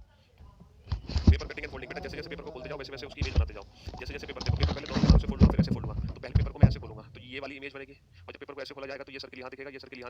पेपर कटिंग एंड फोल्डिंग बेटा जैसे जैसे पेपर को खोलते जाओ वैसे वैसे उसकी इमेज बनाते जाओ जैसे जैसे पेपर देखो पेपर पहले दोनों तरफ से फोल्ड हुआ फिर ऐसे फोल्ड हुआ तो पहले पेपर को मैं ऐसे खोलूंगा तो ये वाली इमेज बनेगी और जब पेपर को ऐसे खोला जाएगा तो ये सर्किल यहाँ दिखेगा ये सर्किल यहाँ